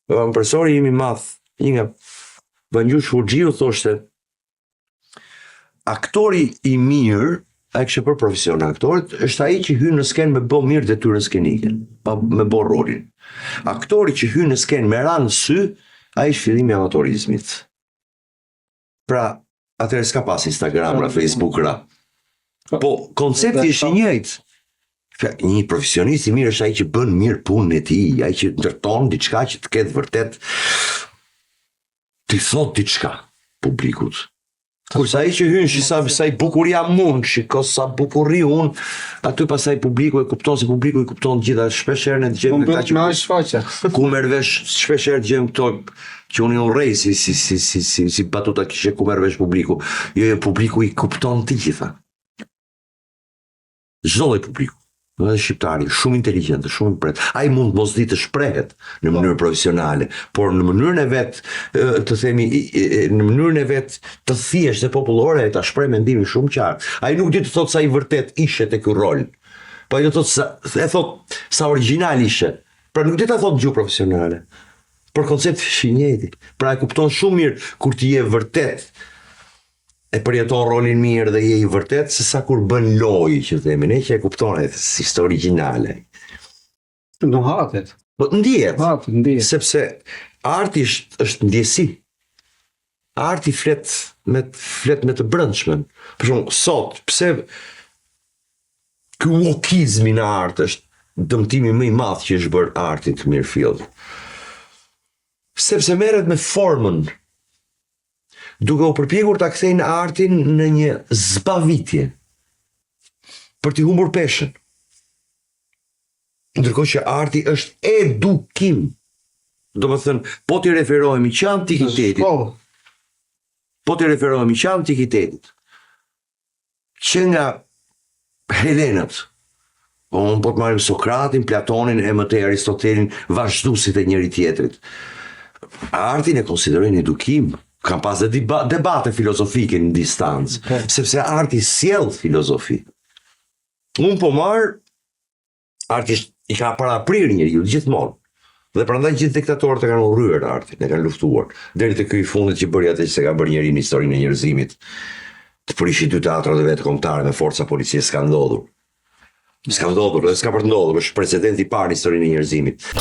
Profesori im i madh, një nga Vangjush Hurxhiu thoshte, aktori i mirë, ai kishte për profesion aktorit, është ai që hyn në skenë me bë mirë detyrën skenike, pa me bë rolin. Aktori që hyn në skenë me ranë sy, ai është fillimi i amatorizmit. Pra, atëherë s'ka pas Instagram, Facebook, po koncepti është i njëjtë. Një profesionist i mirë është ai që bën mirë punën e tij, ai që ndërton diçka që të ketë vërtet të thot diçka publikut. Kurse ai që hyn sa i bukur jam unë, shiko sa bukur ri unë, aty pastaj publiku e kupton, se publiku i kupton gjitha, shpesh herë ne dëgjojmë këta që ku merr vesh, shpesh herë dëgjojmë këto që unë u rrej si batuta kishe ku merr vesh publiku. Jo, publiku i kupton të gjitha. Çdo lloj publiku. Edhe shqiptari, shumë inteligjent, shumë impret. Ai mund mos di të shprehet në mënyrë profesionale, por në mënyrën e vet, të themi, në mënyrën e vet të thjeshtë dhe popullore, ta shpreh mendimin shumë qartë. Ai nuk di të thotë sa i vërtet ishte te ky rol. Po ai do të thotë sa origjinal ishte. Pra nuk di ta thotë gjuhë profesionale. Por koncepti është i njëjti. Pra e kupton shumë mirë kur ti je vërtet e përjeton rolin mirë dhe je i vërtet, se sa kur bën lojë, që themi, ne që e kupton si ishte origjinale. Nuk hatet. Po ndihet. Ndihet. Sepse arti është ndjesi. Arti flet me të brendshmën. Për shembull, sot pse ky wokizmi në art është dëmtimi më i madh që është bërë artit mirëfill. Sepse merret me formën, duke u përpjekur ta kthejnë artin në një zbavitje për t'i humbur peshën. Ndërkohë që arti është edukim. Domethënë, po t'i referohemi që antikitetit, që nga Helenët, unë po të marrim Sokratin, Platonin e mëtej Aristotelin, vazhduesit e njëri tjetrit. Artin e konsiderojnë edukim. Kam pas dhe debate filozofike në distancë, sepse arti sjell filozofi. Unë po marr, arti i ka paraprir njeriu gjithmonë. Dhe prandaj gjithë diktatorët e kanë urryer artin, e kanë luftuar. Deri te ky i fundit që bëri atë që ka bërë njeriu në historinë e njerëzimit. Të prishi dy teatrat e vet kombëtare me forca policie, s'ka ndodhur. S'ka ndodhur, dhe s'ka për të ndodhur, është precedenti i parë në historinë e njerëzimit.